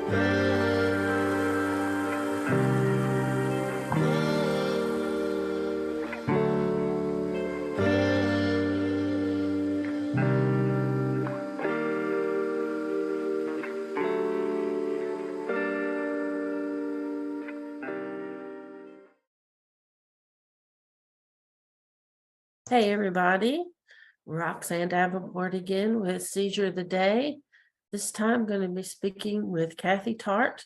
Hey everybody, Roxanne Davenport again with Seizure of the Day. This time I'm going to be speaking with Cathy Tart,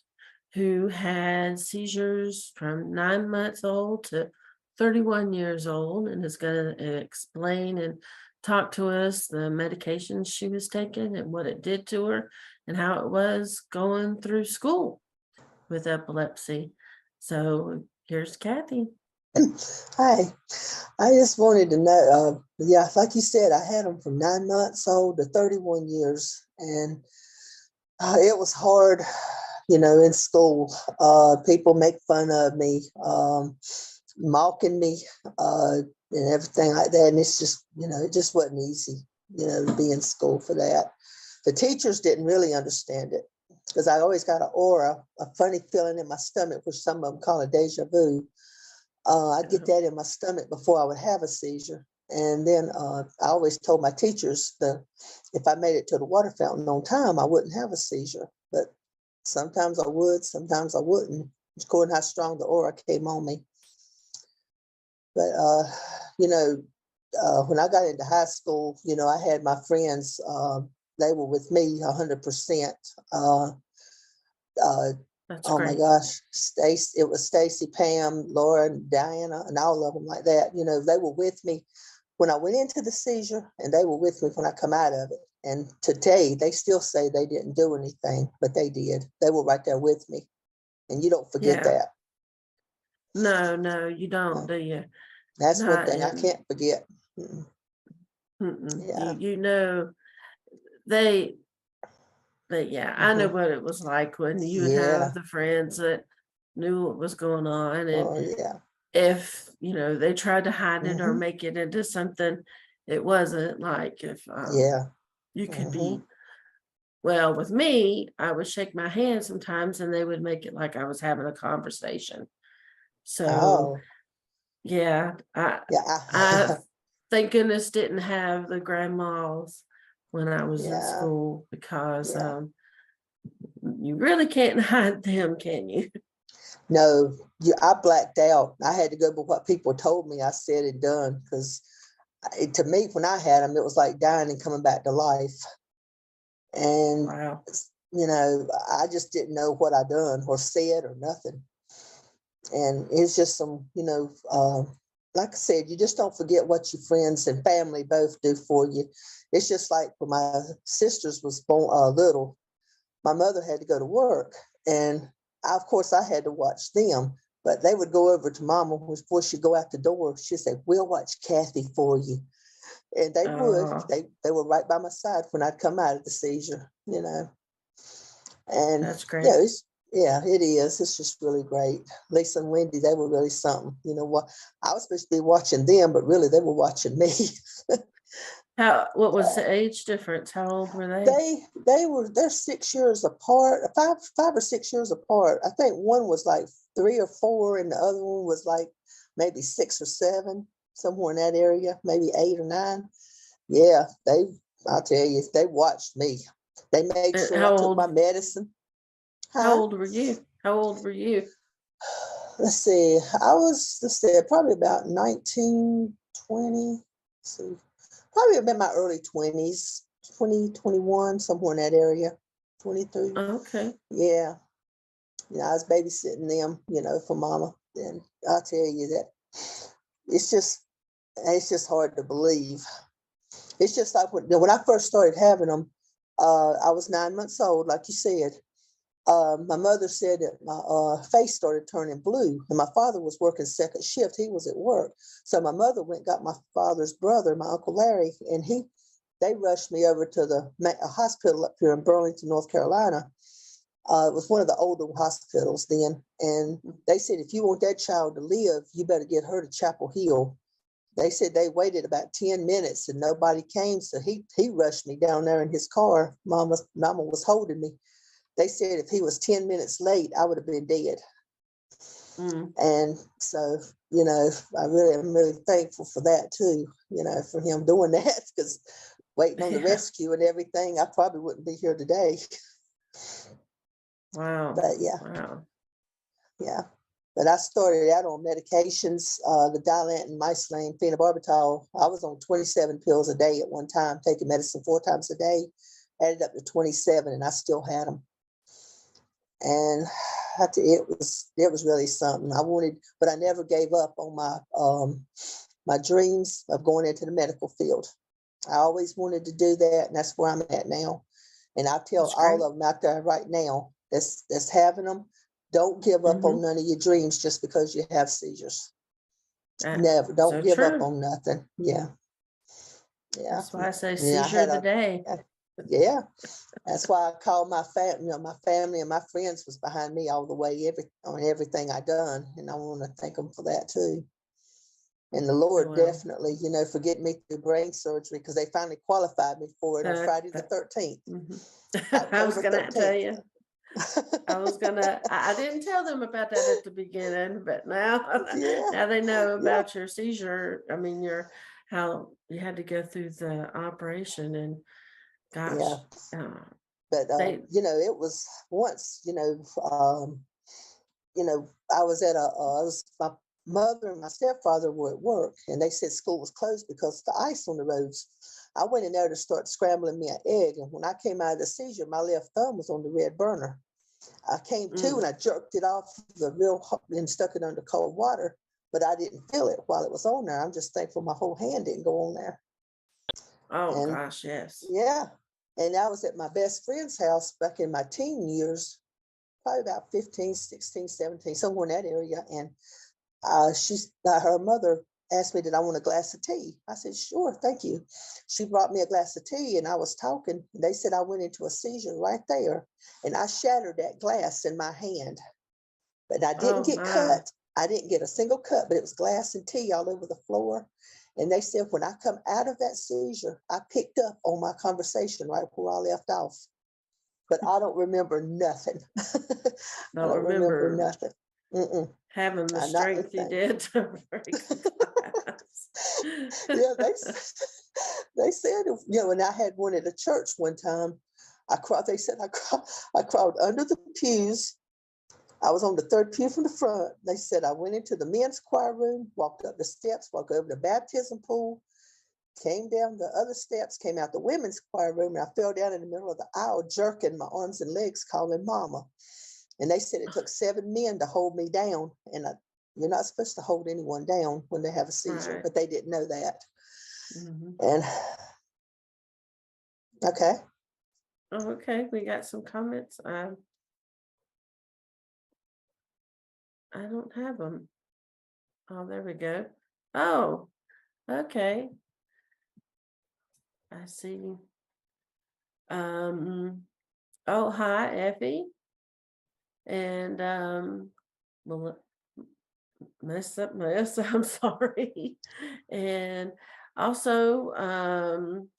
who had seizures from 9 months old to 31 years old, and is going to explain and talk to us the medications she was taking and what it did to her and how it was going through school with epilepsy. So here's Cathy. Hi, I just wanted to know, yeah, like you said, I had them from 9 months old to 31 years, and it was hard, in school. People make fun of me, mocking me, and everything like that, and it's just, it just wasn't easy, to be in school for that. The teachers didn't really understand it, because I always got an aura, a funny feeling in my stomach, which some of them call a deja vu. I'd get that in my stomach before I would have a seizure. And then I always told my teachers that if I made it to the water fountain on time, I wouldn't have a seizure. But sometimes I would, sometimes I wouldn't, according to how strong the aura came on me. But, when I got into high school, I had my friends, they were with me 100%. That's Oh great. my gosh, it was Stacy, Pam, Laura, and Diana, and all of them like that. They were with me when I went into the seizure, and they were with me when I come out of it. And today, they still say they didn't do anything, but they did. They were right there with me, and you don't forget that. No, you don't, do you? That's one thing I can't forget. Yeah. Yeah, I know what it was like when you would have the friends that knew what was going on, and if they tried to hide it or make it into something it wasn't, like if you could be, well, with me, I would shake my hand sometimes and they would make it like I was having a conversation. So I thank goodness didn't have the grandmas when I was in school, because you really can't hide them, can you? No, I blacked out. I had to go by what people told me I said and done, because to me, when I had them, it was like dying and coming back to life. And, wow. I just didn't know what I done or said or nothing. And it's just some, like I said, you just don't forget what your friends and family both do for you. It's just like when my sisters was born little, my mother had to go to work, and of course I had to watch them, but they would go over to Mama before she'd go out the door. She'd say, "We'll watch Cathy for you." And they would. They were right by my side when I'd come out of the seizure, And that's great. It is. It's just really great. Lisa and Wendy, they were really something. What I was supposed to be watching them, but really they were watching me. What was the age difference? How old were they? They're 6 years apart, 5 or 6 years apart. I think one was like 3 or 4, and the other one was like maybe 6 or 7, somewhere in that area, maybe 8 or 9. Yeah, I'll tell you, they watched me. They made sure I took my medicine. How old were you? Let's see, probably about 19, 20. See, probably in my early 20s, 20, 21, somewhere in that area, 23. Okay. Yeah. I was babysitting them, for Mama. And I'll tell you that it's just hard to believe. It's just like when I first started having them, I was 9 months old, like you said. My mother said that my face started turning blue, and my father was working second shift. He was at work. So my mother went and got my father's brother, my Uncle Larry, and they rushed me over to the hospital up here in Burlington, North Carolina. It was one of the older hospitals then. And they said, if you want that child to live, you better get her to Chapel Hill. They said they waited about 10 minutes and nobody came. So he rushed me down there in his car. Mama was holding me. they said if he was 10 minutes late, I would have been dead. Mm. And so, you know, I really am really thankful for that too, you know, for him doing that, because waiting on the Yeah. rescue and everything, I probably wouldn't be here today. Wow. But yeah, Wow. yeah. But I started out on medications, the Dilantin, Mycilane, phenobarbital. I was on 27 pills a day at one time, taking medicine 4 times a day, added up to 27, and I still had them. And it was really something. I wanted, but I never gave up on my dreams of going into the medical field. I always wanted to do that, and that's where I'm at now. And I tell That's all great. of them out there right now that's having them, don't give up on none of your dreams just because you have seizures. Never, don't So give up true. on nothing. Yeah, yeah, That's why I say yeah. I seizure had of the day. yeah. That's why I call my family. You know, my family and my friends was behind me all the way, on everything I done, and I want to thank them for that too. And the Lord Well, definitely, you know, for getting me through brain surgery, because they finally qualified me for it on Friday the that 13th, mhm. I was October gonna tell 13th. you. I didn't tell them about that at the beginning, but now Yeah, now they know yeah, about your seizure. I mean, how you had to go through the operation, and yeah. gosh, uh, But they you know, it was once, I was at my mother and my stepfather were at work, and they said school was closed because of the ice on the roads. I went in there to start scrambling me an egg, and when I came out of the seizure, my left thumb was on the red burner. I came to and mm, I jerked it off the real hot and stuck it under cold water, but I didn't feel it while it was on there. I'm just thankful my whole hand didn't go on there. oh And gosh, yes. yeah, and I was at my best friend's house back in my teen years, probably about 15, 16, 17, somewhere in that area. And her mother asked me, did I want a glass of tea? I said, sure, thank you. She brought me a glass of tea, and I was talking. They said I went into a seizure right there, and I shattered that glass in my hand. But I didn't Oh get my. cut. I didn't get a single cut, but it was glass and tea all over the floor. And they said when I come out of that seizure, I picked up on my conversation right where I left off. But I don't remember nothing. I Don't don't remember remember nothing. Mm-mm, having the not a strength you thing. did to break the glass. Yeah, they said, and I had one at a church one time. They said I crawled under the pews. I was on the third pew from the front. They said I went into the men's choir room, walked up the steps, walked over the baptism pool, came down the other steps, came out the women's choir room, and I fell down in the middle of the aisle, jerking my arms and legs, calling mama. And they said it took 7 men to hold me down. And you're not supposed to hold anyone down when they have a seizure, Right. but they didn't know that. Mhm. And okay. Oh, okay, we got some comments. I don't have them. Oh, there we go. Oh, okay. I see. Um, oh, hi, Effie. And Mel- Melissa, I'm sorry. And also, I'm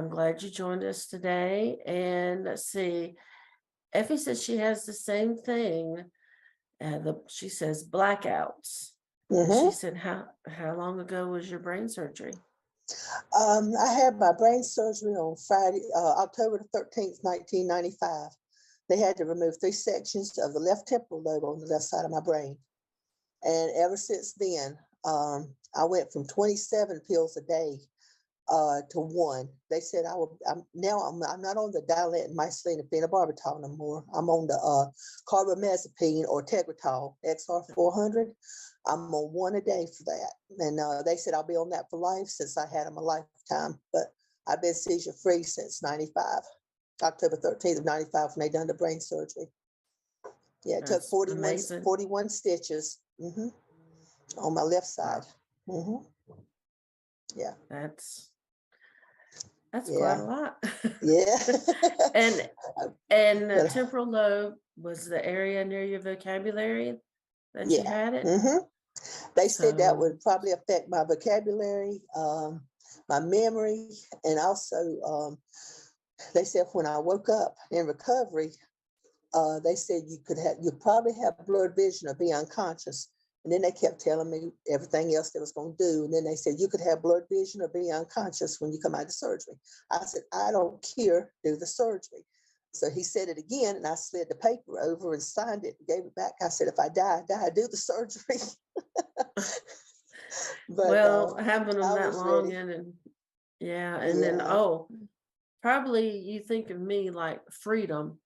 glad you joined us today. And let's see, Effie says she has the same thing. She says blackouts. And she Mm-hmm. said, how long ago was your brain surgery? I had my brain surgery on Friday, October the 13th, 1995. They had to remove 3 sections of the left temporal lobe on the left side of my brain. And ever since then, I went from 27 pills a day to 1. They said I'm not on the Dilantin, Mycilane, and phenobarbital no more. I'm on the carbamazepine or Tegretol XR400. I'm on 1 a day for that. And they said I'll be on that for life since I had them a lifetime. But I've been seizure free since 95, October 13th of 95 when they done the brain surgery. Yeah, it took That's 41, amazing. 41 stitches on my left side. Wow. hmm Yeah, That's quite yeah, a lot. yeah. And the But temporal lobe was the area near your vocabulary that you yeah. had it. hmm They said that So would probably affect my vocabulary, my memory, and also they said when I woke up in recovery, they said you'd probably have blurred vision or be unconscious. And then they kept telling me everything else they was going to do. And then they said you could have blurred vision or be unconscious when you come out of surgery. I said, I don't care, do the surgery. So he said it again, and I slid the paper over and signed it and gave it back. I said, if I die, I die, do the surgery. But Well, having them I that was long ready. and yeah, and then Yeah. probably you think of me like freedom.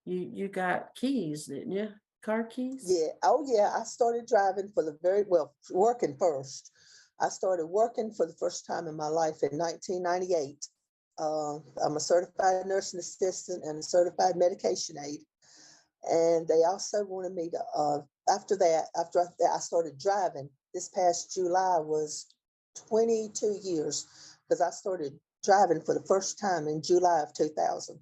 You got keys, didn't you? Car keys? Yeah. Oh, yeah. I started driving working first. I started working for the first time in my life in 1998. I'm a certified nursing assistant and a certified medication aide. And they also wanted me to, after I started driving, this past July was 22 years because I started driving for the first time in July of 2000.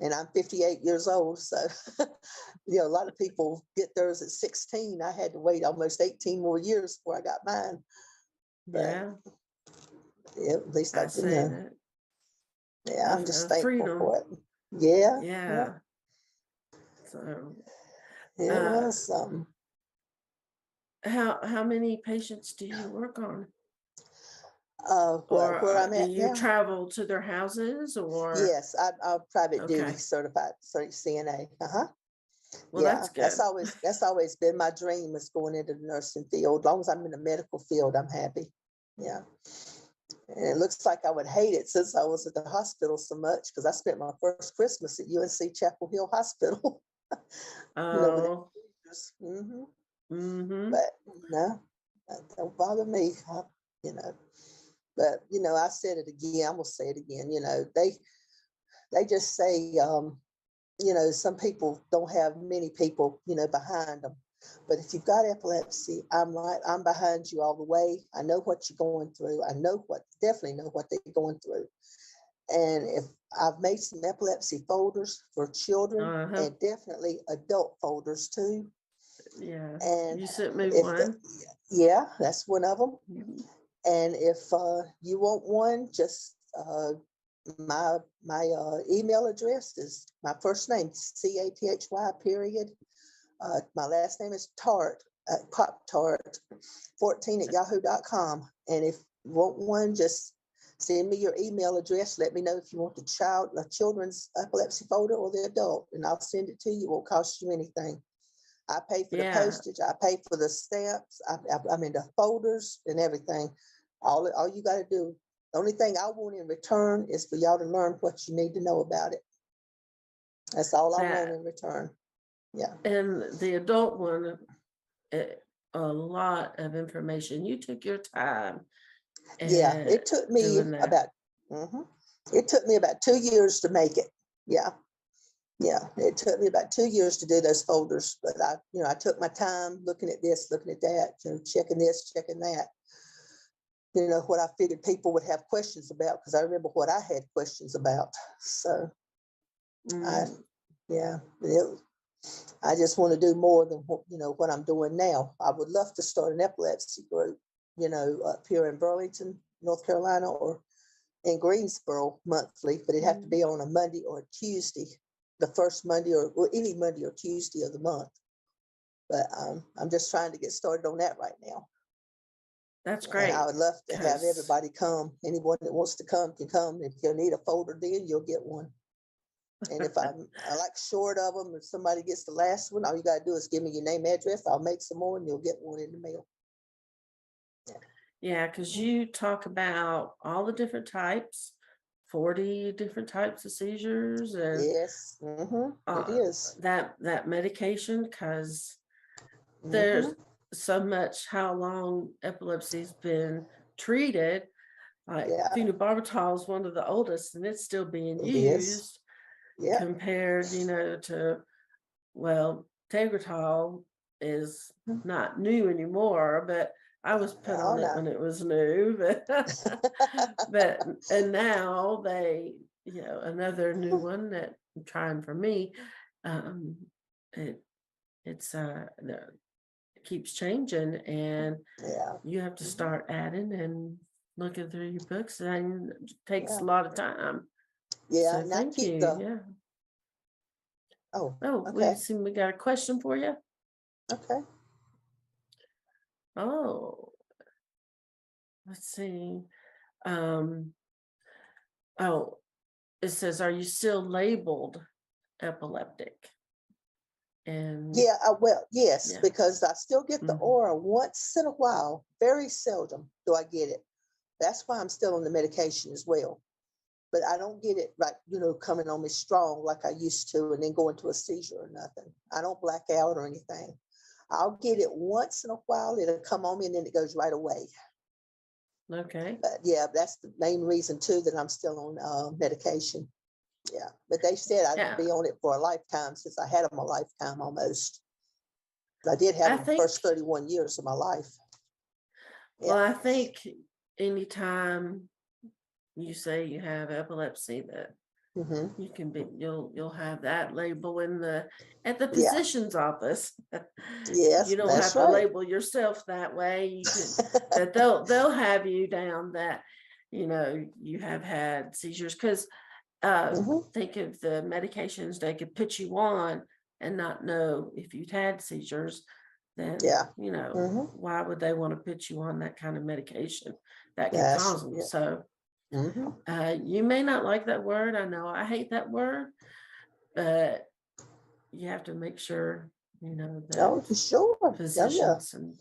And I'm 58 years old. So, a lot of people get theirs at 16. I had to wait almost 18 more years before I got mine. But Yeah, yeah, at least I say that. yeah, I'm just thankful Freedom. for it. Yeah, yeah, Yeah. So, it uh, was something. how many patients do you work on? Well, Or where I'm do at you now, travel to their houses or yes, I'm private duty okay. certified CNA. Well, Yeah, that's good. that's always been my dream is going into the nursing field. As long as I'm in the medical field, I'm happy. Yeah. And it looks like I would hate it since I was at the hospital so much because I spent my first Christmas at UNC Chapel Hill Hospital. With Oh, mm-hmm. mm-hmm. But no, that don't bother me. You know, but I said it again. I'm gonna say it again. They just say, some people don't have many people, behind them. But if you've got epilepsy, I'm behind you all the way. I know what you're going through. Definitely know what they're going through. And if I've made some epilepsy folders for children Uh-huh. and definitely adult folders too. Yeah. And You sent me if one. yeah, that's one of them. Mhm. And if you want one, just my email address is my first name, Cathy, period. My last name is Tart, Pop Tart 14 at yahoo.com. And if you want one, just send me your email address. Let me know if you want the children's epilepsy folder or the adult, and I'll send it to you. It won't cost you anything. I pay for the Yeah. postage. I pay for the stamps. I mean the folders and everything. All you got to do. The only thing I want in return is for y'all to learn what you need to know about it. That's all I want That in return. Yeah. and the adult one, a lot of information. You took your time Yeah. and It took me doing that. about. Mhm. It took me about 2 years to make it. Yeah. Yeah, it took me about 2 years to do those folders, but I took my time looking at this, looking at that, checking this, checking that. What I figured people would have questions about because I remember what I had questions about. So I, Mm. yeah, I just want to do more than what I'm doing now. I would love to start an epilepsy group, up here in Burlington, North Carolina, or in Greensboro monthly, but it'd have to be on a Monday or a Tuesday, the first Monday or any Monday or Tuesday of the month. But I'm just trying to get started on that right now. That's And great I would love to have because everybody come. Anyone that wants to come can come. If you need a folder, then you'll get one. And if I like short of them, if somebody gets the last one, all you got to do is give me your name, address. I'll make some more, and you'll get one in the mail. yeah, because you talk about all the different types, 40 different types of seizures and Yes, it is. that medication because there's Mm-hmm. so much how long epilepsy's been treated. Like Yeah, phenobarbital is one of the oldest and it's still being it is. used Yeah. compared, to, well, Tegretol is not new anymore, but I was put Oh on it no. when it was new, but and now they, another new one that I'm trying for me, um, it it's it keeps changing and Yeah. you have to start adding and looking through your books and it takes Yeah. a lot of time. Yeah, So and I thank keep you. the, Yeah. oh, Oh, we okay, seem we got a question for you. okay. Oh, let's see. Um, oh, it says, are you still labeled epileptic? And Yeah, well, yes, yeah. because I still get the Mhm. aura once in a while. Very seldom do I get it. That's why I'm still on the medication as well. But I don't get it like, coming on me strong like I used to and then go into a seizure or nothing. I don't black out or anything. I'll get it once in a while. It'll come on me and then it goes right away. Okay. But yeah, that's the main reason too that I'm still on medication. Yeah, but they said I'd Yeah. be on it for a lifetime since I had them a lifetime almost. I did have I them the think, first 31 years of my life. well, Yeah. I think anytime you say you have epilepsy, that Hmm. you can be, you'll have that label in the at the Yeah. physician's office. Yes, You don't that's have to right. label yourself that way. You can, that they'll have you down that, you have had seizures, because Hmm. think of the medications they could put you on and not know if you'd had seizures. Then, Yeah. Hmm. why would they want to put you on that kind of medication that could That's, cause them? yeah. So Hmm. you may not like that word. I know I hate that word, but you have to make sure, that Oh, for sure. Oh, yeah. physicians and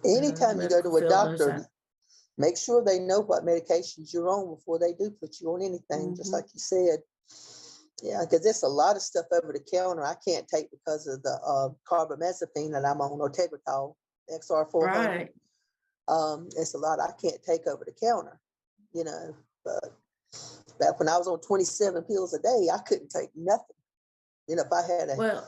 Anytime you go medical to a field knows doctor, that. make sure they know what medications you're on before they do put you on anything, just Hmm. like you said. Yeah, because there's a lot of stuff over the counter I can't take because of the carbamazepine that I'm on, or Tegretol, XR400. Right. It's a lot I can't take over the counter, but back when I was on 27 pills a day, I couldn't take nothing. If I had Well,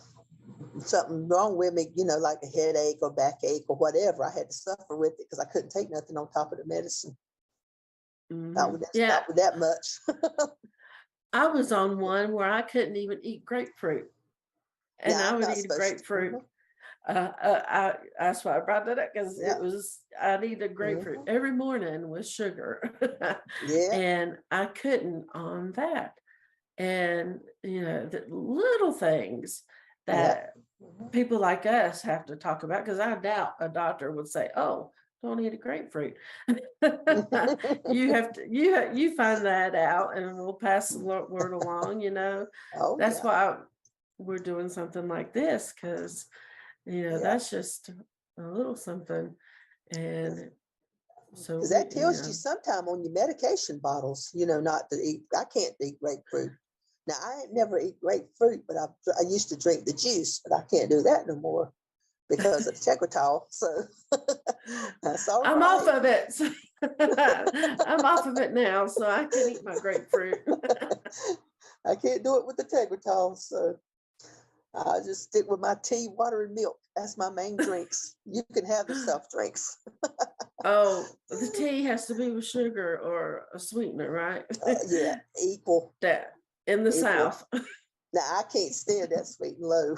something wrong with me, like a headache or backache or whatever, I had to suffer with it because I couldn't take nothing on top of the medicine. yeah, Not with that much. I was on one where I couldn't even eat grapefruit, and Now I I'm would not eat a supposed to. grapefruit. That's why I brought that up, because Yeah. I'd eat a grapefruit Hmm. every morning with sugar, Yeah. and I couldn't on that. And the little things Yeah. that Hmm. people like us have to talk about, because I doubt a doctor would say, "Oh, don't eat a grapefruit." You have to you find that out, and we'll pass the word along. Oh That's yeah. why we're doing something like this, because Yeah. that's just a little something, and so Because we that tells you sometime on your medication bottles, not to eat. I can't eat grapefruit. Now I ain't never eat grapefruit, but I used to drink the juice, but I can't do that no more because of the Tegretol. So that's all I'm off right. of it. I'm off of it now, so I can eat my grapefruit. I can't do it with the Tegretol, so I just stick with my tea, water, and milk. That's my main drinks. You can have the soft drinks. Oh, the tea has to be with sugar or a sweetener, right? Yeah, equal, That in the equal. South. Now I can't stand that sweet and low.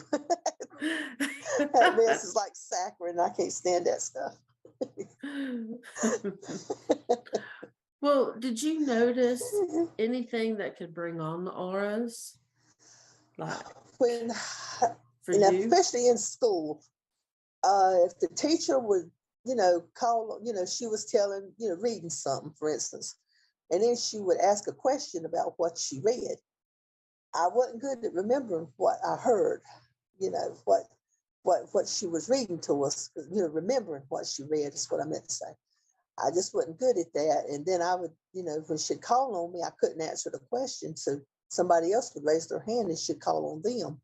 That mess is like saccharin. I can't stand that stuff. Well, did you notice anything that could bring on the auras, like When, for you? especially in school, if the teacher would, call, she was telling, reading something, for instance, and then she would ask a question about what she read. I wasn't good at remembering what I heard, what she was reading to us, remembering what she read is what I meant to say. I just wasn't good at that. And then I would, when she'd call on me, I couldn't answer the question. So somebody else would raise their hand and she'd call on them.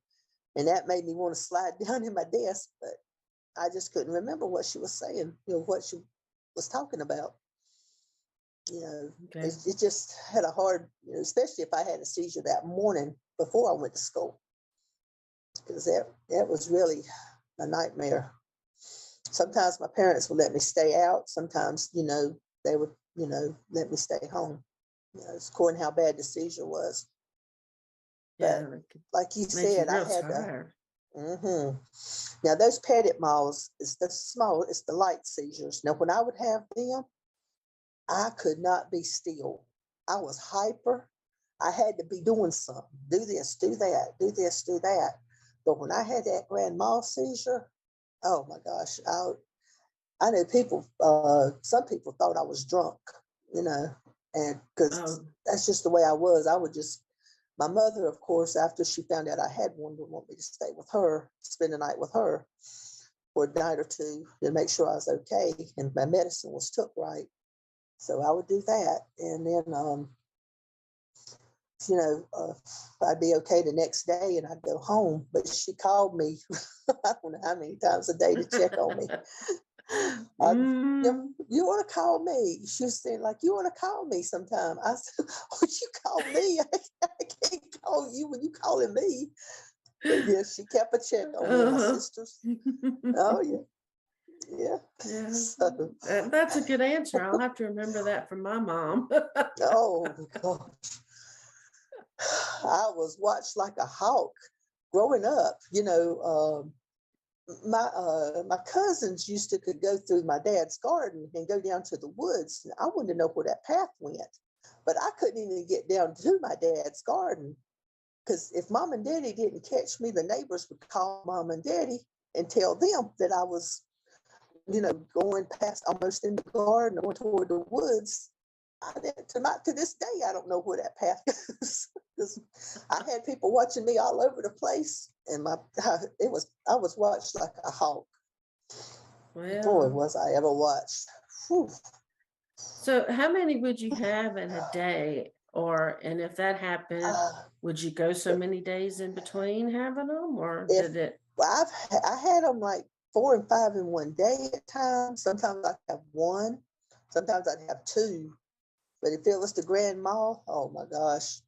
And that made me want to slide down in my desk, but I just couldn't remember what she was saying, what she was talking about. Okay. It just had a hard, especially if I had a seizure that morning before I went to school, because that was really a nightmare. Sometimes my parents would let me stay out. Sometimes, they would, let me stay home. It's according how bad the seizure was. Yeah, But it could like you make you said, I real had to. tired. Now those pettit malls is the small, it's the light seizures. Now when I would have them, I could not be still. I was hyper. I had to be doing something. Do this, do that, do this, do that. But when I had that grand mal seizure, oh my gosh, I know people, some people thought I was drunk, you know, and because Oh, that's just the way I was. I would just, my mother, of course, after she found out I had one, would want me to stay with her, spend the night with her for a night or two to make sure I was okay and my medicine was took right. So I would do that. And then, I'd be okay the next day and I'd go home. But she called me, I don't know how many times a day to check on me. mm, You want to call me? She was saying, like, you want to call me sometime? I said, would you call me? I can't call you when you calling me. But yeah, she kept a check on me and my uh-huh. sisters. Oh, yeah. Yeah. Yeah, So, that's a good answer. I'll have to remember that from my mom. oh, God. I was watched like a hawk growing up. My cousins used to could go through my dad's garden and go down to the woods. And I wanted to know where that path went, but I couldn't even get down to my dad's garden because if mom and daddy didn't catch me, the neighbors would call mom and daddy and tell them that I was, going past almost in the garden, going toward the woods. To this day, I don't know where that path goes because I had people watching me all over the place, and I was watched like a hawk. Boy, Well, was I ever watched. Whew. so how many would you have in a day? And if that happened, Uh, would you go so many days in between having them, or if did it? I had them like 4 and 5 in one day at times. Sometimes I'd have one. Sometimes I'd have two. But if it was the grand mal, oh my gosh.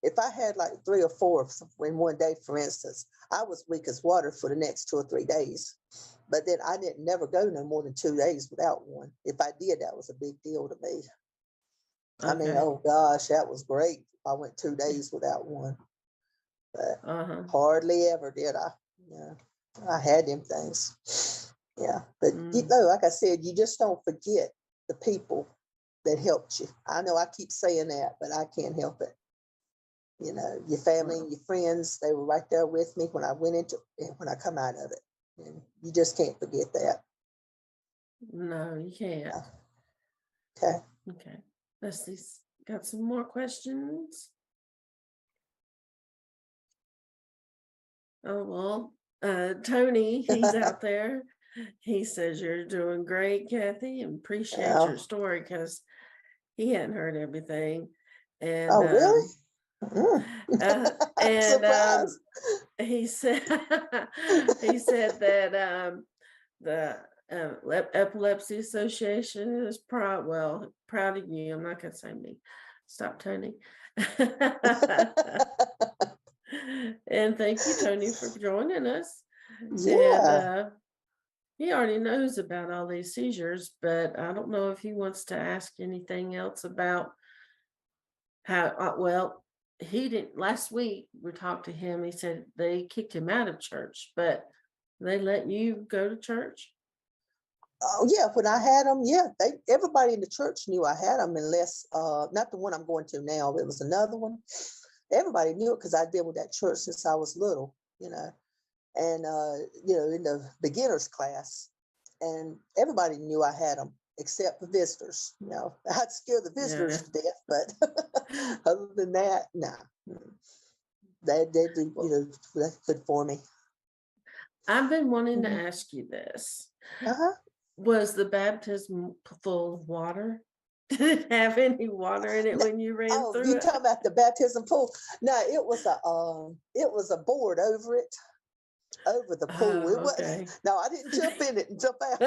If I had like 3 or 4 in one day, for instance, I was weak as water for the next 2 or 3 days. But then I didn't never go no more than 2 days without one. If I did, that was a big deal to me. I mean, Okay. oh gosh, that was great. I went 2 days without one, but Uh-huh. hardly ever did I. Yeah, I had them things. Yeah, but Mm, like I said, you just don't forget the people that helped you. I know I keep saying that, but I can't help it. Your family and well, your friends, they were right there with me when I went into and when I come out of it. And you just can't forget that. no, you can't. Okay. Okay. Let's see. Got some more questions? Oh, well, Tony, he's out there. He says you're doing great, Cathy, and appreciate Uh, your story because he hadn't heard everything. And oh, really? Mm. uh, I'm and surprised. he said he said that the Epilepsy Association is proud of you. I'm not gonna say me. Stop, Tony. And thank you, Tony, for joining us. And Yeah. he already knows about all these seizures, but I don't know if he wants to ask anything else about how, he didn't. Last week we talked to him. He said they kicked him out of church, but they let you go to church. Oh, yeah. When I had them, yeah, everybody in the church knew I had them, unless not the one I'm going to now. It was another one. Everybody knew it because I'd been with that church since I was little, and in the beginners class, and everybody knew I had them except the visitors. I'd scare the visitors Yeah. to death, but other than that, no. They did, that's good for me. I've been wanting to Mhm. ask you this. Uh-huh. Was the baptism full of water? Did it have any water in it No, when you ran oh, you through talking it? about the baptism pool? No, it was a board over the pool. It Oh, was okay. no, I didn't jump in it and jump out.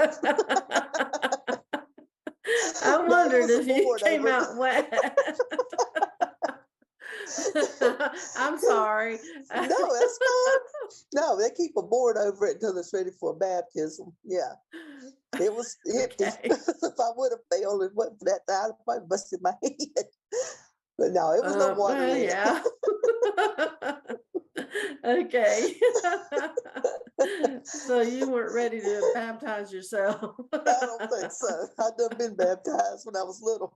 I No, it wondered was a if you board came over it. out wet. I'm sorry. No, that's fine. No, they keep a board over it until it's ready for baptism. Yeah, it was empty. Okay. If I would have failed, it wasn't for that time, I probably busted my head. But no, it was no water Well, in it. yeah. Okay. So you weren't ready to baptize yourself. I don't think so. I'd done been baptized when I was little.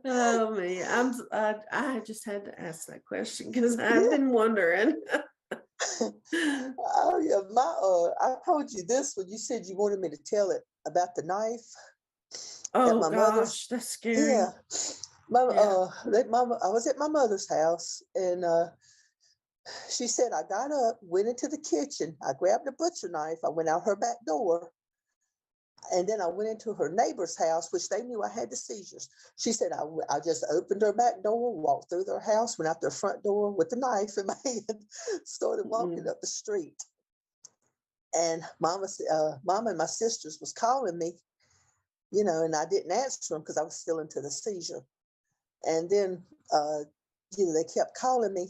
Oh man, I just had to ask that question because I've Yeah. been wondering. Oh yeah, I told you this when you said you wanted me to tell it about the knife at Oh my mother's. gosh, that's Yeah, scary. Yeah. I was at my mother's house, and she said I got up, went into the kitchen, I grabbed a butcher knife, I went out her back door, and then I went into her neighbor's house, which they knew I had the seizures. She said I just opened her back door, walked through their house, went out their front door with the knife in my hand, started walking Mm. up the street. And Mama and my sisters was calling me, and I didn't answer them because I was still into the seizure. And then, they kept calling me,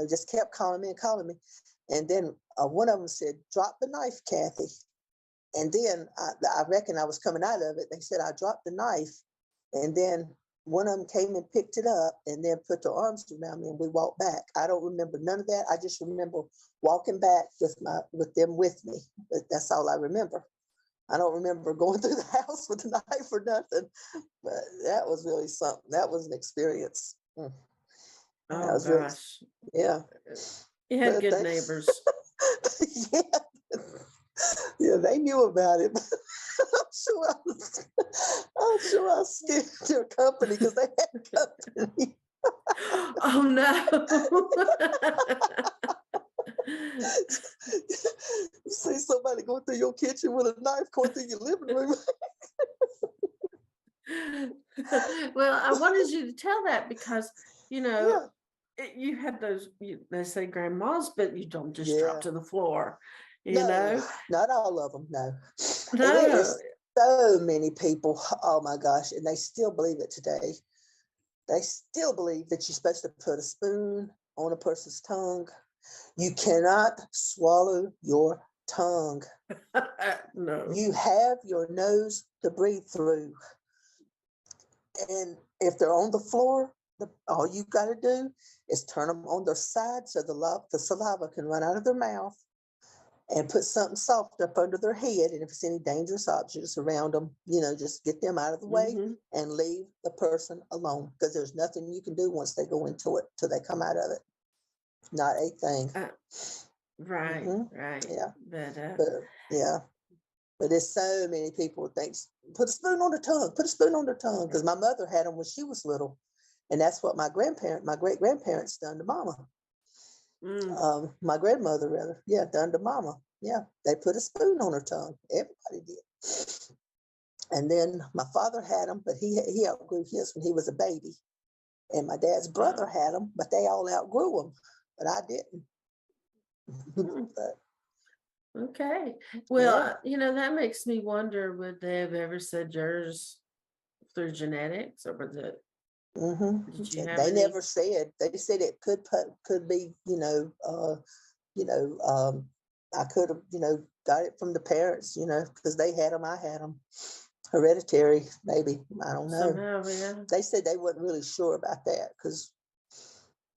just kept calling me and calling me. And then one of them said, "Drop the knife, Cathy." And then I reckon I was coming out of it. They said I dropped the knife, and then one of them came and picked it up, and then put their arms around me, and we walked back. I don't remember none of that. I just remember walking back with them with me. But that's all I remember. I don't remember going through the house with a knife or nothing. But that was really something. That was an experience. That Oh was really, gosh, yeah. you had But good they, neighbors. yeah, yeah, they knew about it. I'm sure I scared their company because they had company. Oh no. You see somebody going through your kitchen with a knife going through your living room. Well, I wanted you to tell that because, you know, Yeah, you had those, they say grandmas, but you don't just drop yeah. to the floor, you No, know? not all of them. No, and it No. is so many people. Oh my gosh, and they still believe it today. They still believe that you're supposed to put a spoon on a person's tongue. You cannot swallow your tongue. No. You have your nose to breathe through. And if they're on the floor, all you got to do is turn them on their side so the saliva can run out of their mouth, and put something soft up under their head. And if it's any dangerous objects around them, just get them out of the way Hmm. and leave the person alone, because there's nothing you can do once they go into it till they come out of it. Not a thing. Uh, right, Hmm. right. Yeah, But but yeah, but there's so many people think put a spoon on their tongue, put a spoon on their tongue, because my mother had them when she was little, and that's what my great grandparents done to Mama. mm, My grandmother rather, yeah, done to Mama. Yeah, they put a spoon on her tongue. Everybody did. And then my father had them, but he outgrew his when he was a baby. And my dad's brother oh, had them, but they all outgrew them, but I didn't. mm, But okay. Well, yeah. that makes me wonder, would they have ever said yours through genetics, or was it, did you have They any? never said. They said it could be, you know, um, I could have, got it from the parents, because they had them, I had them. Hereditary, maybe. I don't know. Somehow, yeah. They said they wasn't really sure about that because,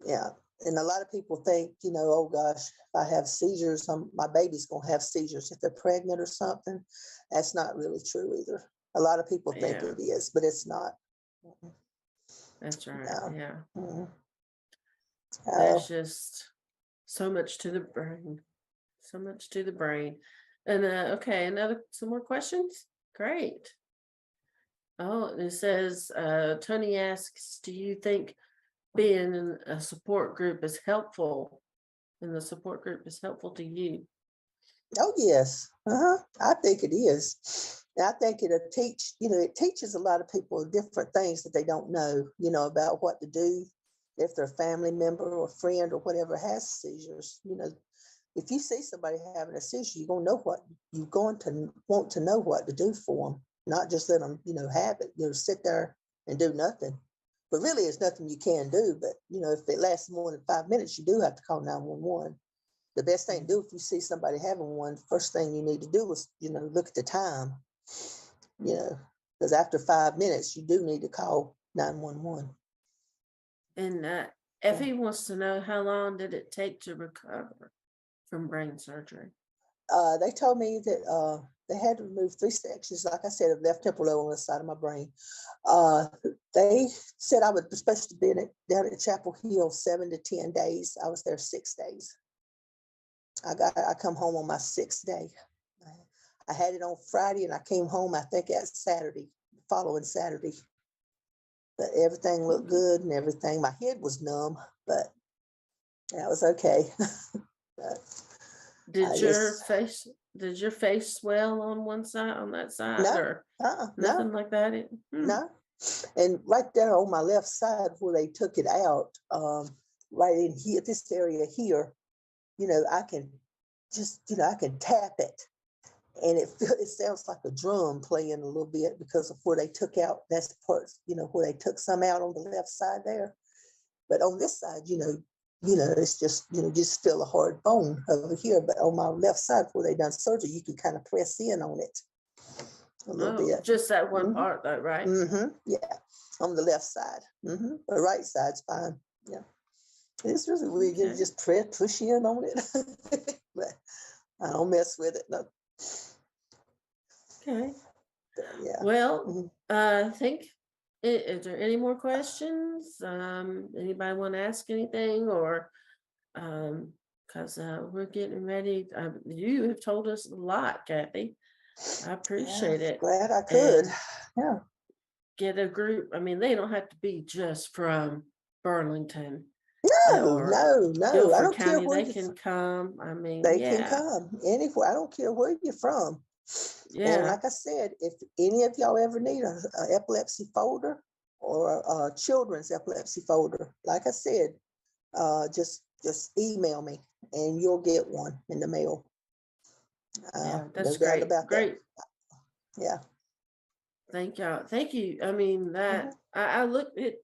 yeah. And a lot of people think, oh gosh, if I have seizures, my baby's going to have seizures if they're pregnant or something. That's not really true either. A lot of people think Yeah, it is, but it's not. that's right. No. Yeah. Mm. There's Oh, just so much to the brain. So much to the brain. And okay, some more questions? Great. Oh, and it says Tony asks, do you think being in a support group is helpful? And the support group is helpful to you? oh yes. I think it is. And I think it teaches a lot of people different things that they don't know, about what to do if their family member or friend or whatever has seizures. If you see somebody having a seizure, you're going to want to know what to do for them, not just let them, have it. Sit there and do nothing. But really, there's nothing you can do. But if it lasts more than 5 minutes, you do have to call 911. The best thing to Mhm. do if you see somebody having one, the first thing you need to do is, look at the time, you know, because after 5 minutes, you do need to call 911. And Effie wants to know, how long did it take to recover from brain surgery? They told me that they had to remove 3 sections, like I said, of left temporal lobe on the side of my brain. They said I was supposed to be down at Chapel Hill 7 to 10 days. I was there 6 days. I come home on my 6th day. I had it on Friday and I came home, I think that's Saturday, following Saturday. But everything looked good and everything. My head was numb, but that was okay. But Did your face swell on that side, no, or no, nothing like that? no. And right there on my left side where they took it out, right in here, this area here, I can I can tap it. And it sounds like a drum playing a little bit because of where they took out, that's part, where they took some out on the left side there. But on this side, it's just, just still a hard bone over here. But on my left side where they done surgery, you can kind of press in on it a little bit. Just that one part though, right? Yeah, on the left side. The right side's fine. Yeah. It's really weird. You just push in on it. But I don't mess with it. No. Okay. Yeah. Well, I think, is there any more questions? Anybody want to ask anything, or because we're getting ready. You have told us a lot, Cathy. I appreciate it. Glad I could. And yeah. Get a group. I mean, they don't have to be just from Burlington. No. I don't care where they can come. I mean, they can come anywhere. I don't care where you're from. Yeah. And like I said, if any of y'all ever need a epilepsy folder or a children's epilepsy folder, like I said, just email me and you'll get one in the mail. That's no great. doubt about that. Yeah. Thank y'all. Thank you. I mean, that I looked it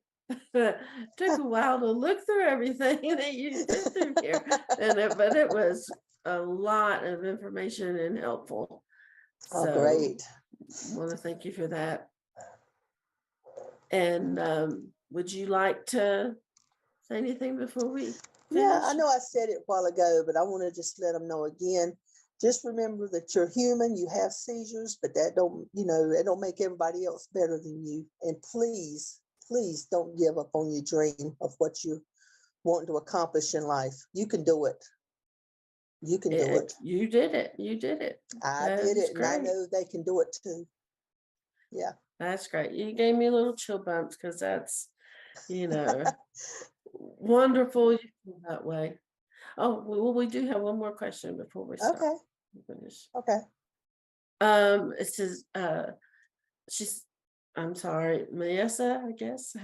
took a while to look through everything that you did through here, but it was a lot of information and helpful. Oh, so great! I want to thank you for that. And would you like to say anything before we finish? Yeah, I know I said it a while ago, but I want to just let them know again. Just remember that you're human. You have seizures, but that don't make everybody else better than you. And please don't give up on your dream of what you want to accomplish in life. You can do it. You can do it. You did it. I did it, and I know they can do it too. Yeah. That's great. You gave me a little chill bumps because that's, wonderful that way. Oh, well, we do have one more question before we stop. Okay. Finish. Okay. It says, I'm sorry, Melissa, I guess.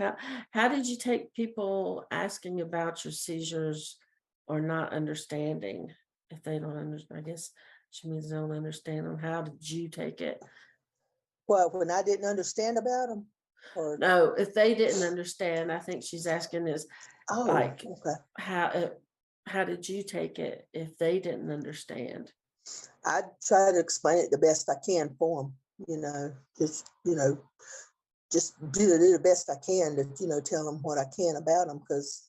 How did you take people asking about your seizures or not understanding? If they don't understand, I guess she means they don't understand them. How did you take it? Well, when I didn't understand about them? Or no, if they didn't understand, I think she's asking is okay. How did you take it if they didn't understand? I try to explain it the best I can for them, just do the best I can to, tell them what I can about them, because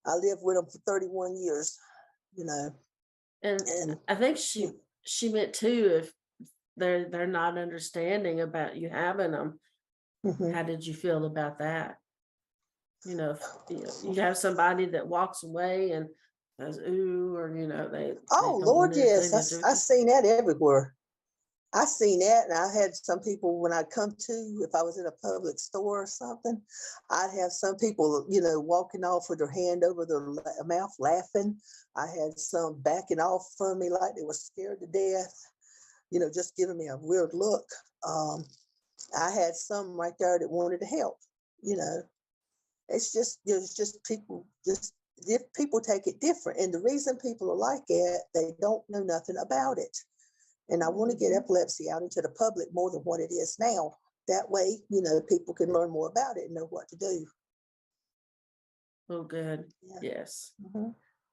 I lived with them for 31 years, And I think she meant too, if they're not understanding about you having them, how did you feel about that? If, you have somebody that walks away and says, ooh, or, they. Oh, Lord, yes. I've seen that everywhere. I seen that, and I had some people when I come to, if I was in a public store or something, I'd have some people, walking off with their hand over their mouth laughing. I had some backing off from me like they were scared to death, just giving me a weird look. I had some right there that wanted to help, It's just people, people take it different. And the reason people are like that, they don't know nothing about it. And I want to get epilepsy out into the public more than what it is now. That way, people can learn more about it and know what to do. Oh, good. Yeah. Yes.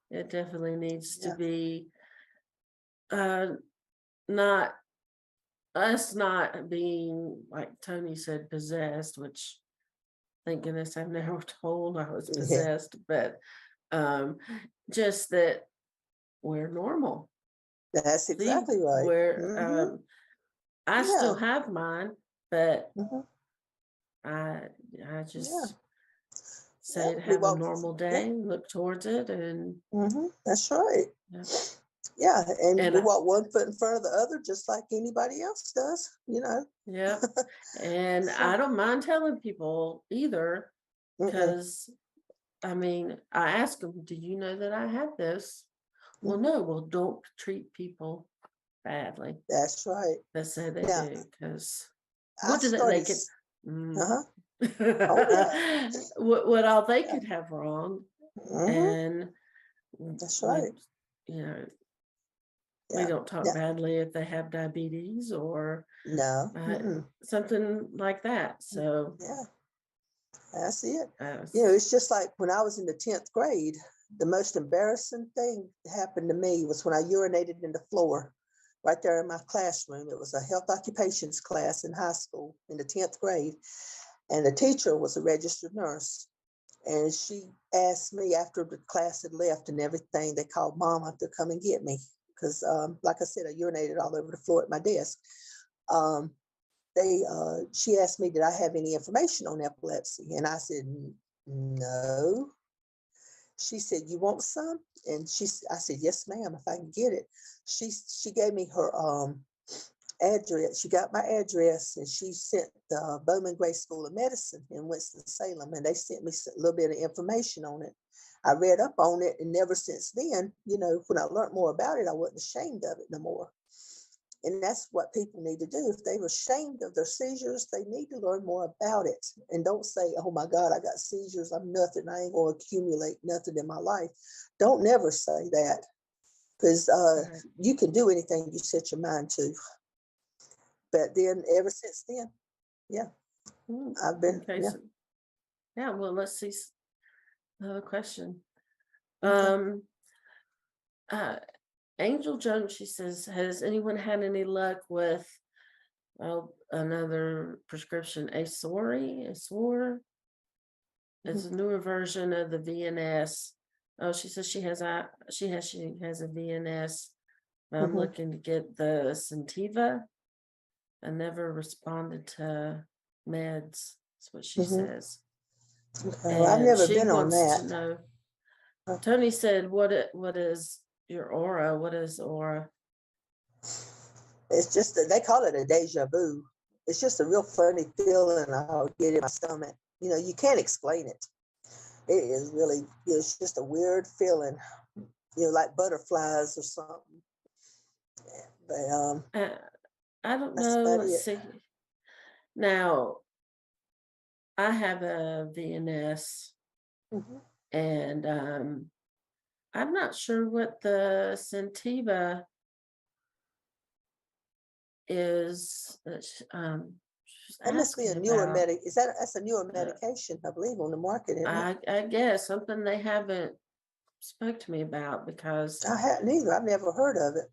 It definitely needs to be not us not being, like Tony said, possessed, which thank goodness I've never told I was possessed, but just that we're normal. That's exactly right. We're I still Yeah. have mine, but Hmm. I Yeah. just Yeah. say to We have a walk. normal Yeah. day, look towards it, and That's right. yeah, Yeah. And and we walk one foot in front of the other, just like anybody else does, you know. yep, and So, I don't mind telling people either, mm-mm, because I mean, I ask them, "Do you know that I have this?" Well, hmm no. Well, don't treat people badly. that's right. They say they Now, do, because I what do they started. could? Mm. Uh-huh. Oh, yeah. What all they Yeah. could have wrong, Hmm. and That's we, right. you know, we Yeah. don't talk Yeah. badly if they have diabetes or No. uh, Mm-mm. something like that. So, Yeah. That's it. You know, s- it's just like when I was in the 10th grade, the most embarrassing thing happened to me was when I urinated in the floor right there in my classroom. It was a health occupations class in high school in the 10th grade. And the teacher was a registered nurse. And she asked me after the class had left and everything, they called Mama to come and get me. Because, like I said, I urinated all over the floor at my desk. Um, she asked me, did I have any information on epilepsy? And I said, no. She said, you want some? And I said, yes, ma'am, if I can get it. She gave me her address. She got my address, and she sent the Bowman Gray School of Medicine in Winston-Salem, and they sent me a little bit of information on it. I read up on it, and ever since then, you know, when I learned more about it, I wasn't ashamed of it no more. And that's what people need to do. If they were ashamed of their seizures, they need to learn more about it. And don't say, oh my God, I got seizures. I'm nothing. I ain't going to accumulate nothing in my life. Don't never say that, because right. you can do anything you set your mind to. But then ever since then, yeah, Mm, I've been, okay, yeah, so yeah, well, let's see another question. okay. Um, uh, Angel Jones, she says, has anyone had any luck with another prescription, Asor? It's Mhm, a newer version of the VNS. Oh, she says she has a VNS. I'm mhm. looking to get the Sentiva. I never responded to meds. That's what she Mhm. says. Okay. Well, I've And never she been on wants that. to know. Uh, Tony said, what is your aura? What is aura? It's just that they call it a deja vu. It's just a real funny feeling I get in my stomach. You know, you can't explain it. It is really, it's just a weird feeling, you know, like butterflies or something. But Uh, I don't that's know. about Let's it. see. Now, I have a VNS, Mhm. and I'm not sure what the Sentiva is that she's That must be asking a newer about. medic. Is that's a newer Uh, medication, I believe, on the market, isn't it? I guess something they haven't spoke to me about, because I hadn't either. I've never heard of it.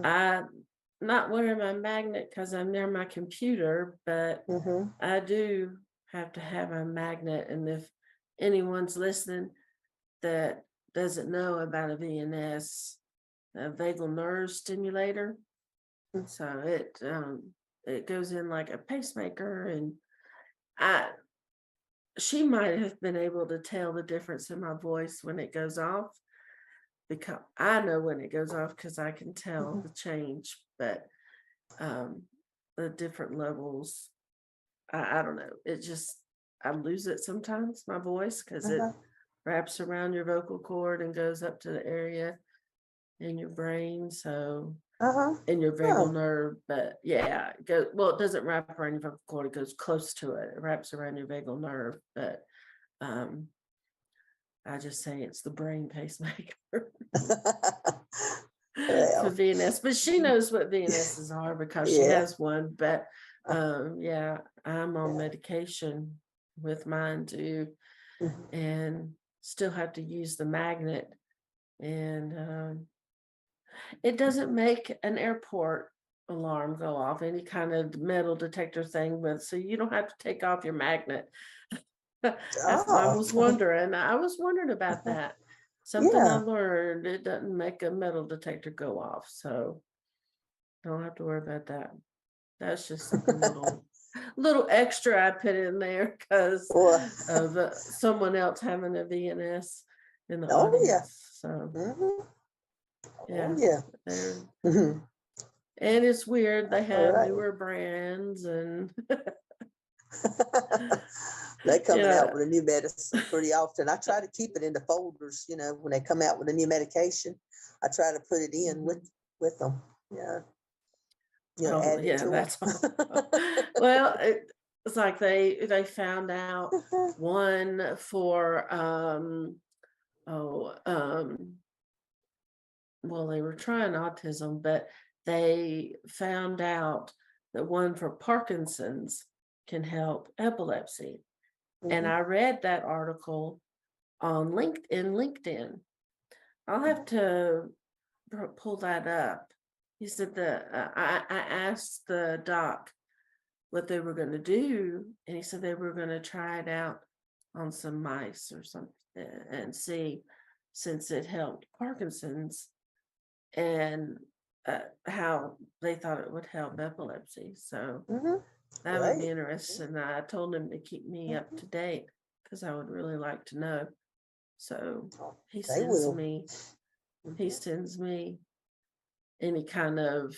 I'm not wearing my magnet because I'm near my computer, but Mm-hmm. I do have to have a magnet. And if anyone's listening that doesn't know about a VNS, a vagal nerve stimulator, so it goes in like a pacemaker, and I she might have been able to tell the difference in my voice when it goes off, because I know when it goes off because I can tell Mm-hmm. the change, but um the different levels, I don't know. It just, I lose it sometimes, my voice, because it Uh-huh. wraps around your vocal cord and goes up to the area in your brain. So Uh-huh. in your vagal Oh. nerve, but yeah, it doesn't wrap around your vocal cord, it goes close to it. It wraps around your vagal nerve, but um I just say it's the brain pacemaker for Well, VNS, but she knows what VNSs are because she yeah. has one. But Uh, yeah, I'm on yeah. medication with mine too, Mhm. and still have to use the magnet. And it doesn't make an airport alarm go off, any kind of metal detector thing, with so you don't have to take off your magnet. That's why I Oh. was wondering. I was wondering about Uh-huh. that. Something I Yeah. learned, it doesn't make a metal detector go off, so don't have to worry about that. That's just something little extra I put in there because Well, of someone else having a VNS in the oh yeah. audience. So Hmm. Oh yeah, yeah. they're Mhm. and it's weird. They All have right. newer brands and They coming out yeah. with a new medicine pretty often. I try to keep it in the folders, when they come out with a new medication. I try to put it in Mhm. with them. Yeah. Oh Add it yeah, to that's all. them. Well, it's like they found out one for oh well, they were trying autism, but they found out that one for Parkinson's can help epilepsy. And Mhm. I read that article on LinkedIn. I'll have to pull that up. He said that I asked the doc what they were going to do, and he said they were going to try it out on some mice or something and see since it helped Parkinson's and how they thought it would help epilepsy. So Mhm. that would be Great. interesting. I told him to keep me up Mhm. to date because I would really like to know. So Oh, he they sends will. me he Mhm. sends me any kind of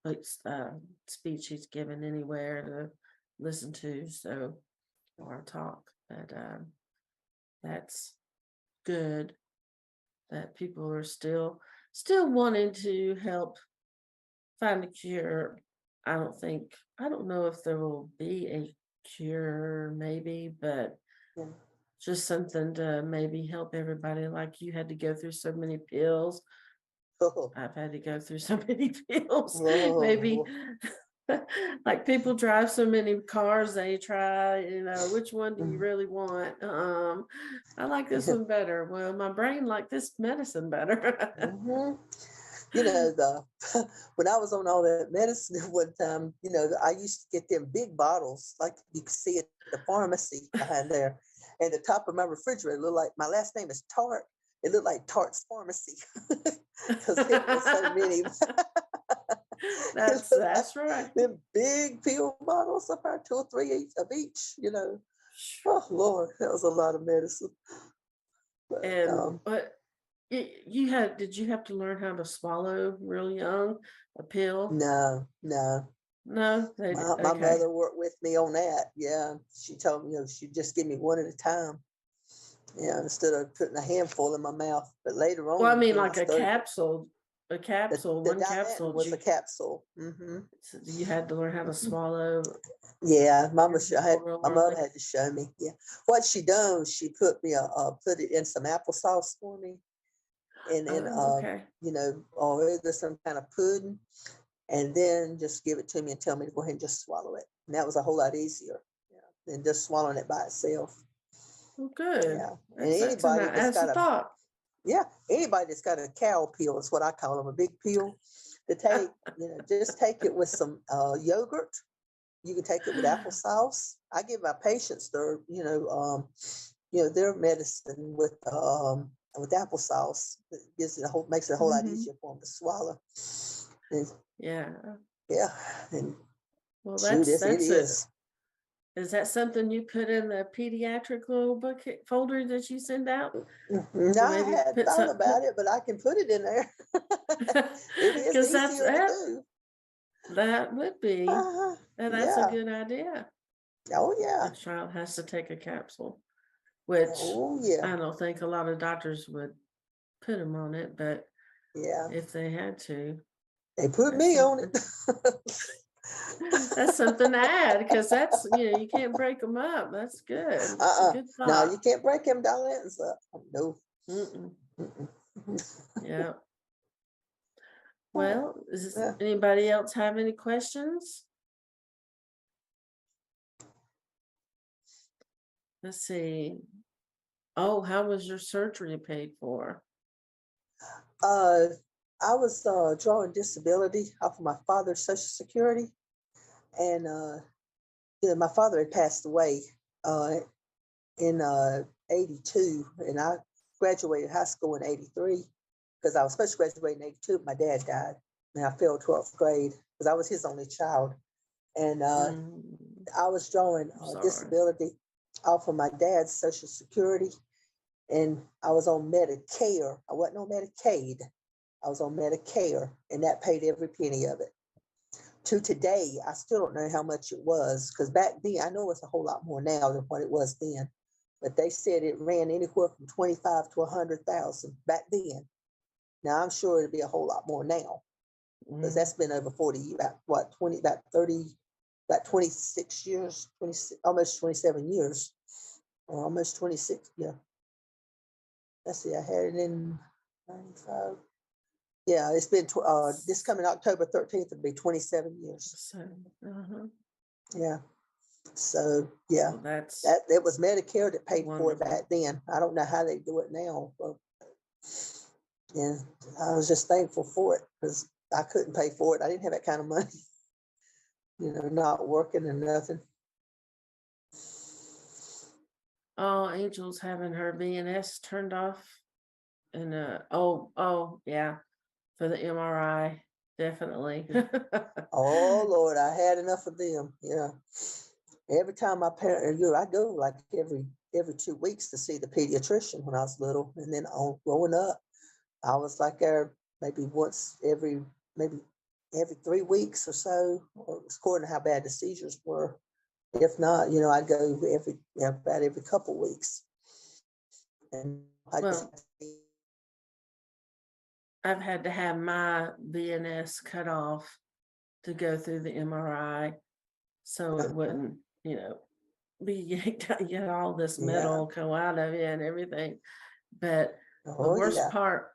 like speech he's given anywhere to listen to, so or talk. But that's good that people are still wanting to help find a cure. I don't know if there will be a cure, maybe, but Yeah. just something to maybe help everybody. Like you had to go through so many pills. Oh, I've had to go through so many pills. Maybe oh. like people drive so many cars, they try, which one do you Mhm. really want? I like this one better. Well, my brain liked this medicine better. Mhm. The when I was on all that medicine at one time, I used to get them big bottles, like you could see at the pharmacy behind there. And the top of my refrigerator looked like my last name is Tart. It looked like Tart's Pharmacy because it was so many. It looked like That's right. them big pill bottles, about two or three of each. Oh Lord, that was a lot of medicine. But And but did you have to learn how to swallow real young a pill? no, no. No, they did. My Okay. mother worked with me on that. Yeah, she told me, she'd just give me one at a time. Yeah, instead of putting a handful in my mouth. But later Well, I on, mean, I like started. The one Dilantin capsule. was a capsule. Hmm. So you had to learn how to swallow Yeah, my mother orally. had to show me. Yeah, what she done, she put it in some applesauce for me, and then Oh, okay. or either some kind of pudding, and then just give it to me and tell me to go ahead and just swallow it. And that was a whole lot easier, than just swallowing it by itself. Well, good. Yeah, and That's an that's a thought. anybody that's got a cow pill is what I call them, a big pill to take. Just take it with some yogurt. You can take it with applesauce. I give my patients their medicine with applesauce. It makes it a whole lot Hmm. easier for them to swallow. And, Yeah. yeah, and Well, shoot, it that's it. is. Is that something you put in the pediatric little bucket folder that you send out? No, To I maybe hadn't put thought some about it, but I can put it in there. It is because easier to do. that would be and that's a Yeah. good idea. Oh The yeah. child has to take a capsule, which Oh yeah. I don't think a lot of doctors would put them on it, but Yeah. if they had to, They put that's me on something. it. That's something to add because that's you can't break them up. That's good. It's a Uh-uh. good No, thought. you can't break them Dilan's up. No. Mm-mm. Mm-mm. Yeah. Oh, Well, does yeah. anybody else have any questions? Let's see. Oh, how was your surgery paid for? Uh, I was drawing disability off of my father's Social Security, and my father had passed away uh, in '82, and I graduated high school in '83 because I was supposed to graduate in '82. My dad died, and I failed 12th grade because I was his only child. And Mm, I was drawing sorry. disability off of my dad's Social Security, and I was on Medicare. I wasn't on Medicaid. I was on Medicare, and that paid every penny of it. To today, I still don't know how much it was, because back then, I know it's a whole lot more now than what it was then, but they said it ran anywhere from 25 to 100,000 back then. Now I'm sure it'd be a whole lot more now, because Mm, that's been over 40 years, about what, 20, about 30, about 26 years, 26, almost 27 years, or almost 26. Yeah. Let's see, I had it in 95. Yeah, it's been this coming October 13th would be 27 years. so, uh-huh. Yeah. So yeah, Well, that's that it was Medicare that paid for it wonderful. back then. I don't know how they do it now, but yeah, I was just thankful for it because I couldn't pay for it. I didn't have that kind of money, not working and nothing. Oh, Angel's having her VNS turned off. And oh yeah, for the MRI, definitely. Oh Lord, I had enough of them. Yeah. Every time my parent, I go like every 2 weeks to see the pediatrician when I was little, and then on growing up, I was like there maybe maybe every 3 weeks or so, or according to how bad the seizures were. If not, I'd go about every couple weeks, and I just Well, I've had to have my VNS cut off to go through the MRI so it wouldn't, be get all this yeah, metal go out of it and everything. But the oh worst yeah, part,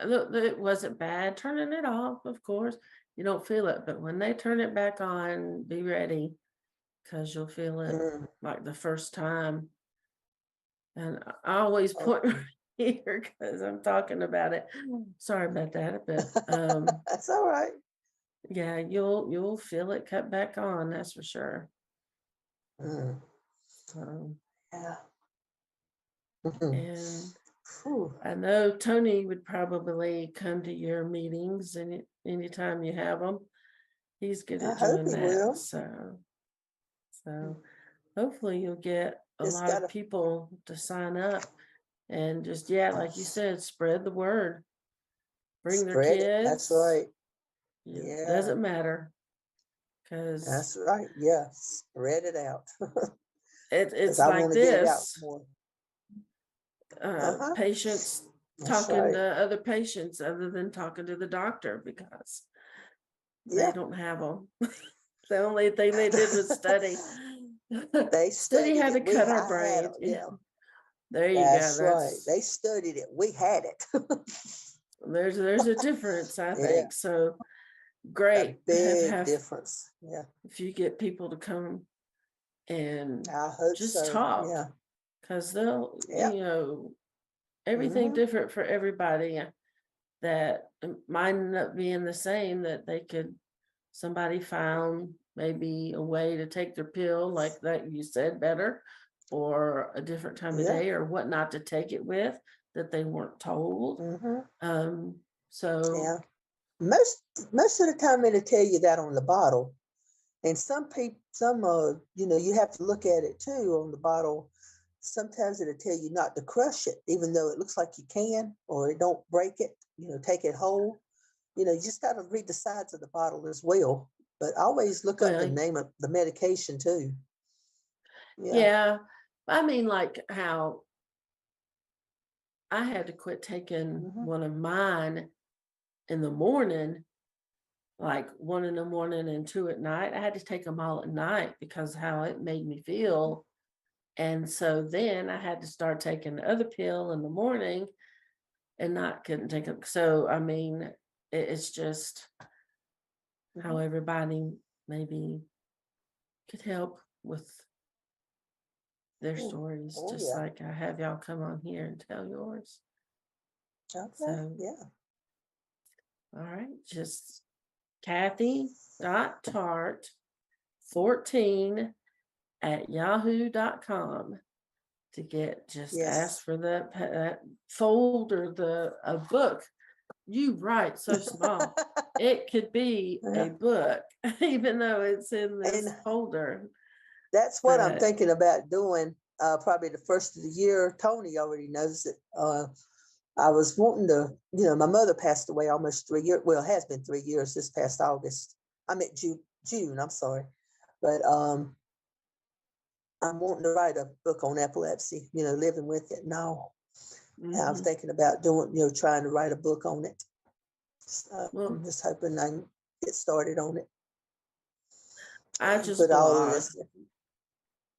it wasn't bad turning it off, of course. You don't feel it, but when they turn it back on, be ready because you'll feel it mm, like the first time. And I always point okay. right here because I'm talking about it. Sorry about that, but That's all right. yeah, you'll feel it cut back on, that's for sure. Mm, Um, yeah. Mhm. and Whew. I know Tony would probably come to your meetings anytime you have them. He's good I at hope doing he that. will. So hopefully you'll get a Just lot of gotta people to sign up and just, yeah, like you said, spread the word. Bring their spread it. That's kids. right. It Yeah, doesn't matter because that's right. Yeah, spread it out. Because it's I like want to get it out this. more. Uh-huh. Patients That's talking right. to other patients other than talking to the doctor because they Yeah. don't have them. The only thing they did was study. They Study studied how it. to cut our I had, brains. Yeah, yeah, there you go. that's right. They studied it. We had it. There's a difference, I Yeah, think. So a great big have difference. Yeah, if you get people to come and I hope just so. talk Yeah. because they'll Yeah. everything Hmm. different for everybody that might end up being the same that they could somebody found maybe a way to take their pill like that you said better or a different time of Yeah. day or what not to take it with that they weren't told. Hmm. So Yeah. Most most of the time it'll tell you that on the bottle. And some people, you have to look at it too on the bottle. Sometimes it'll tell you not to crush it, even though it looks like you can, or it don't break it, take it whole. You just got to read the sides of the bottle as well. But always look up the well, name of the medication too. Yeah. yeah, I mean like how I had to quit taking Hmm. one of mine in the morning, like 1 in the morning and 2 at night. I had to take them all at night because how it made me feel. And so then I had to start taking the other pill in the morning and not couldn't take it. So I mean, it's just how Hmm. everybody maybe could help with their Oh, stories, oh just yeah. like I have y'all come on here and tell yours. Okay. So Yeah. all right, just Cathy.Tart14 at yahoo.com to get just Yes. ask for that folder, a book. You write so small. it could be a Yeah. book, even though it's in this And folder. that's what I'm But thinking about doing. Probably the first of the year. Tony already knows it. I was wanting to, my mother passed away almost 3 years. Well, it has been 3 years this past August. I meant June, I'm sorry. But I'm wanting to write a book on epilepsy, living with it and all. And I was mhm. thinking about doing, trying to write a book on it. So Well, I'm just hoping I can get started on it. I And just put all of blog. this.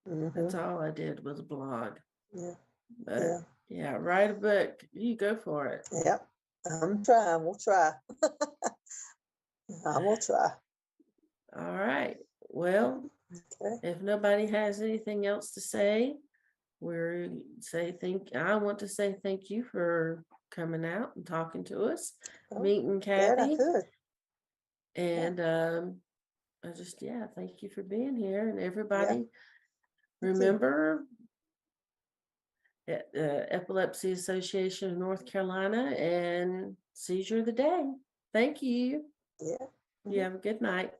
Hmm. That's all I did was blog. Yeah, But yeah, yeah, write a book. You go for it. yeah. I'm trying. We'll try. I will try. All right. Well, Okay. if nobody has anything else to say, I want to say thank you for coming out and talking to us, Well, meeting glad I Cathy. could. Yeah, And thank you for being here. And yeah. everybody, Thank you. remember Epilepsy Association of North Carolina and Seizure of the Day. Thank you. Yeah. You Mhm. have a good night.